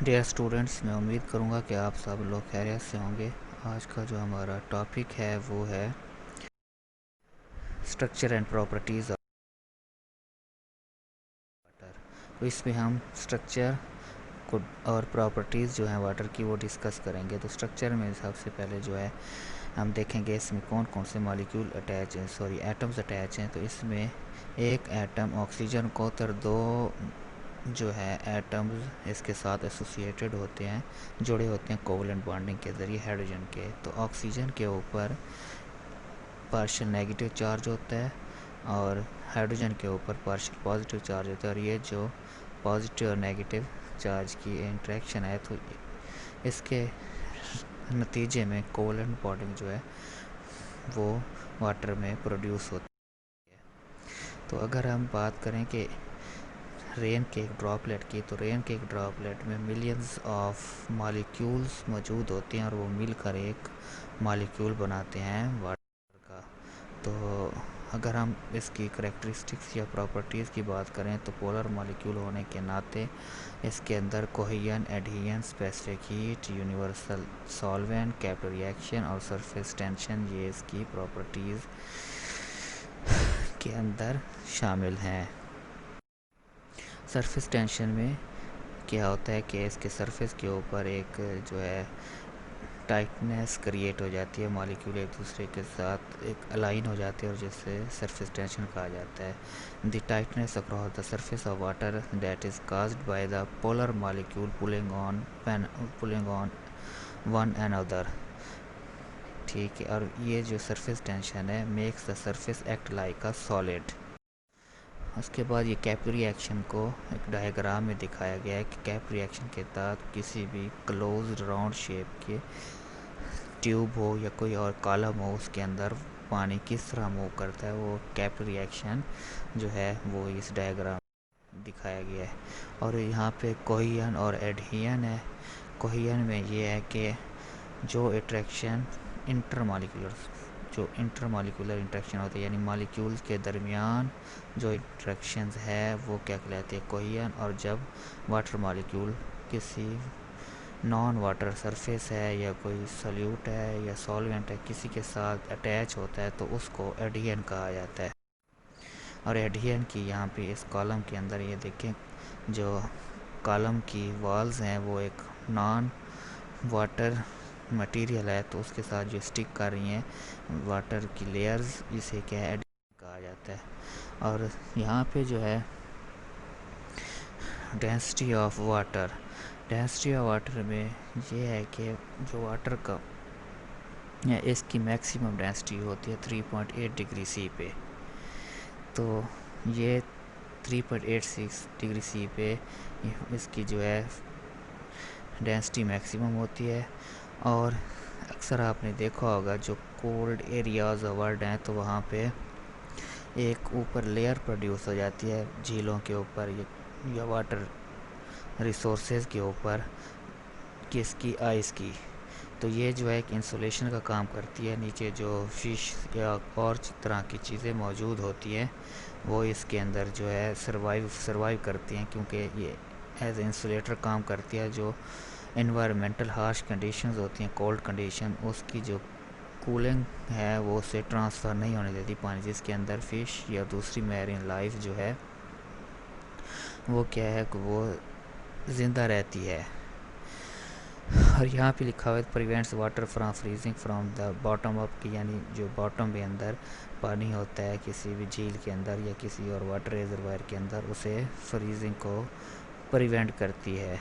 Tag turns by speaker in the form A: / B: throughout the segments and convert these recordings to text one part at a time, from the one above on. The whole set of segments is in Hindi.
A: डियर स्टूडेंट्स, मैं उम्मीद करूँगा कि आप सब लोग खैरियत से होंगे। आज का जो हमारा टॉपिक है वो है structure and properties of water. तो इसमें हम स्ट्रक्चर को और प्रॉपर्टीज़ जो हैं वाटर की वो डिस्कस करेंगे। तो स्ट्रक्चर में सबसे पहले जो है हम देखेंगे इसमें कौन कौन से मॉलिक्यूल अटैच हैं, एटम्स अटैच हैं। तो इसमें एक एटम ऑक्सीजन को तर दो जो है एटम्स इसके साथ एसोसिएटेड होते हैं, जुड़े होते हैं कोवलेंट बॉन्डिंग के ज़रिए हाइड्रोजन के। तो ऑक्सीजन के ऊपर पार्शियल नेगेटिव चार्ज होता है और हाइड्रोजन के ऊपर पार्शियल पॉजिटिव चार्ज होता है। और ये जो पॉजिटिव और नेगेटिव चार्ज की इंटरेक्शन है तो इसके नतीजे में कोवलेंट बॉन्डिंग जो है वो वाटर में प्रोड्यूस होती है। तो अगर हम बात करें कि रेन के एक ड्रॉपलेट की, तो रेन के एक ड्रॉपलेट में मिलियंस ऑफ मॉलिक्यूल्स मौजूद होते हैं और वो मिलकर एक मॉलिक्यूल बनाते हैं वाटर का। तो अगर हम इसकी करेक्टरिस्टिक्स या प्रॉपर्टीज़ की बात करें तो पोलर मॉलिक्यूल होने के नाते इसके अंदर cohesion, adhesion, specific heat, universal solvent, capillary reaction और सरफेस टेंशन ये इसकी प्रॉपर्टीज़ के अंदर शामिल हैं। सरफेस टेंशन में क्या होता है कि इसके सरफेस के ऊपर एक जो है टाइटनेस क्रिएट हो जाती है, मॉलिक्यूल एक दूसरे के साथ एक अलाइन हो जाते हैं और जिससे सरफेस टेंशन कहा जाता है। The tightness across the surface of water that is caused by the polar molecule pulling on one another. ठीक है, और ये जो सरफेस टेंशन है makes the surface act like a solid. उसके बाद ये कैपिलरी रिएक्शन को एक डायग्राम में दिखाया गया है कि कैपिलरी रिएक्शन के तहत किसी भी क्लोज राउंड शेप के ट्यूब हो या कोई और कॉलम हो उसके अंदर पानी किस तरह मूव करता है, वो कैपिलरी रिएक्शन जो है वो इस डायग्राम में दिखाया गया है। और यहाँ पे कोहेजन और एडहेशन है। कोहेजन में ये है कि जो अट्रैक्शन इंटरमॉलिक्यूलर इंट्रैक्शन होती है, यानी मॉलिक्यूल्स के दरमियान जो इंट्रैक्शंस है वो क्या कहलाती है, कोहेजन। और जब वाटर मॉलिक्यूल किसी नॉन वाटर सरफेस है या कोई सॉल्यूट है या सॉल्वेंट है किसी के साथ अटैच होता है तो उसको एडहेशन कहा जाता है। और एडहेशन की यहाँ पे इस कॉलम के अंदर ये देखें, जो कॉलम की वॉल्स हैं वो एक नॉन वाटर मटेरियल है तो उसके साथ जो स्टिक कर रही हैं वाटर की लेयर्स, इसे क्या है एडहेशन कहा जाता है। और यहाँ पे जो है डेंसिटी ऑफ वाटर में ये है कि जो वाटर का इसकी मैक्सिमम डेंसिटी होती है 3.8 डिग्री सी पे। तो ये 3.86 डिग्री सी पे इसकी जो है डेंसिटी मैक्सिमम होती है। और अक्सर आपने देखा होगा जो कोल्ड एरियाज़ वर्ल्ड हैं तो वहाँ पे एक ऊपर लेयर प्रोड्यूस हो जाती है झीलों के ऊपर या वाटर रिसोर्सेज के ऊपर किसकी, आइस की। तो ये जो है एक इंसुलेशन का काम करती है। नीचे जो फिश या और तरह की चीज़ें मौजूद होती हैं वो इसके अंदर जो है सरवाइव करती हैं, क्योंकि ये एज इंसुलेटर काम करती है। जो इन्वायरमेंटल हार्श कंडीशंस होती हैं, कोल्ड कंडीशन, उसकी जो कूलिंग है वो उससे ट्रांसफ़र नहीं होने देती पानी, जिसके अंदर फ़िश या दूसरी मैरीन लाइफ जो है वो क्या है कि वो ज़िंदा रहती है। और यहाँ पे लिखा हुआ है prevents water from freezing from the bottom up की, यानी जो बॉटम के अंदर पानी होता है किसी भी झील के अंदर या किसी और वाटर रिजर्वायर के अंदर, उसे फ्रीजिंग को प्रिवेंट करती है।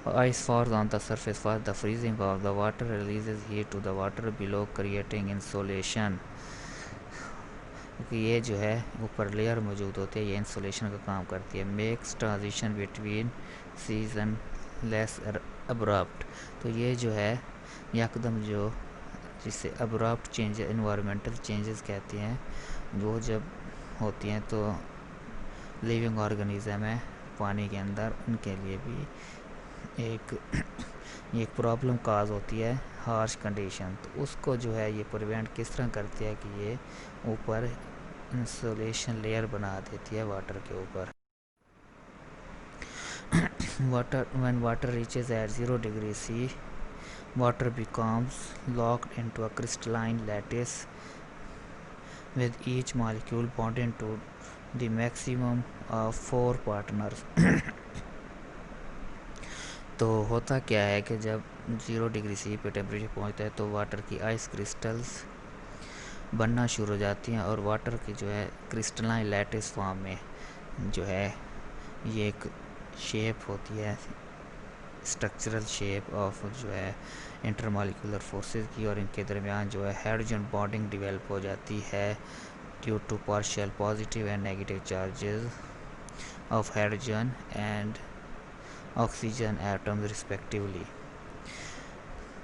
A: Ice forms on the surface for the freezing of the water releases heat to the water below creating insulation. क्योंकि ये जो है ऊपर लेयर मौजूद होती है, ये इंसुलेशन का काम करती है। Makes transition between season less abrupt. तो ये जो है यकदम जो जिससे अब्रप्ट चेंज इन्वायरमेंटल चेंजेस कहते हैं वो जब होती हैं तो लिविंग ऑर्गेनिज्म है पानी के अंदर, उनके लिए भी एक प्रॉब्लम काज होती है हार्श कंडीशन। तो उसको जो है ये प्रिवेंट किस तरह करती है कि ये ऊपर इंसुलेशन लेयर बना देती है वाटर के ऊपर। when water reaches at 0 degree C, water becomes locked into a crystalline lattice with each molecule bonded to the maximum of 4 partners. तो होता क्या है कि जब 0 डिग्री सी पे टेम्परेचर पहुंचता है तो वाटर की आइस क्रिस्टल्स बनना शुरू हो जाती हैं और वाटर की जो है क्रिस्टलाइन लैटिस फॉर्म में जो है ये एक शेप होती है, स्ट्रक्चरल शेप ऑफ जो है इंटरमॉलिक्यूलर फोर्सेस की, और इनके दरमियान जो है हाइड्रोजन बॉन्डिंग डेवलप हो जाती है due to partial positive and negative charges of hydrogen and oxygen atoms respectively.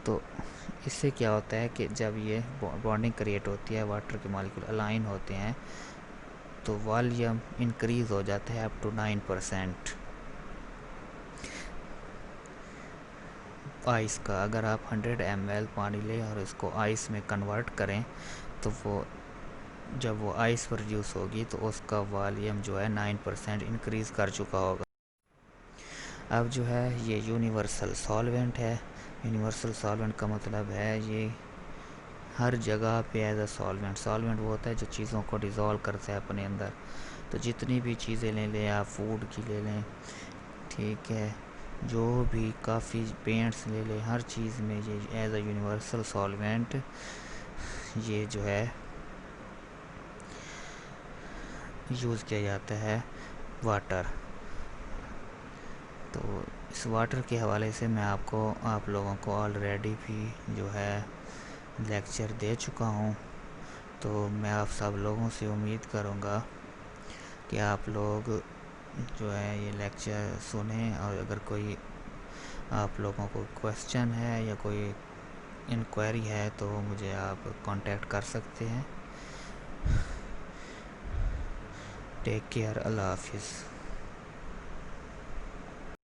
A: तो इससे क्या होता है कि जब ये बॉन्डिंग क्रिएट होती है, वाटर के मॉलिक्यूल अलाइन होते हैं, तो वॉल्यूम इंक्रीज हो जाता है अप टू 9% आइस का। अगर आप 100 ml पानी लें और इसको आइस में कन्वर्ट करें तो वो जब वो आइस प्रोड्यूस होगी तो उसका वॉल्यूम जो है 9% इंक्रीज़ कर चुका होगा। अब जो है ये यूनिवर्सल सॉल्वेंट है। यूनिवर्सल सॉल्वेंट का मतलब है ये हर जगह पे एज अ सॉल्वेंट। सॉल्वेंट वो होता है जो चीज़ों को डिज़ोल्व करता है अपने अंदर। तो जितनी भी चीज़ें ले लें आप, फूड की ले लें, ठीक है, जो भी काफ़ी पेंट्स ले लें, हर चीज़ में ये एज अ यूनिवर्सल सॉल्वेंट ये जो है यूज़ किया जाता है वाटर। तो इस वाटर के हवाले से मैं आप लोगों को ऑलरेडी भी जो है लेक्चर दे चुका हूँ। तो मैं आप सब लोगों से उम्मीद करूँगा कि आप लोग जो है ये लेक्चर सुने, और अगर कोई आप लोगों को क्वेश्चन है या कोई इंक्वायरी है तो मुझे आप कांटेक्ट कर सकते हैं। टेक केयर, अल्लाह हाफिज़।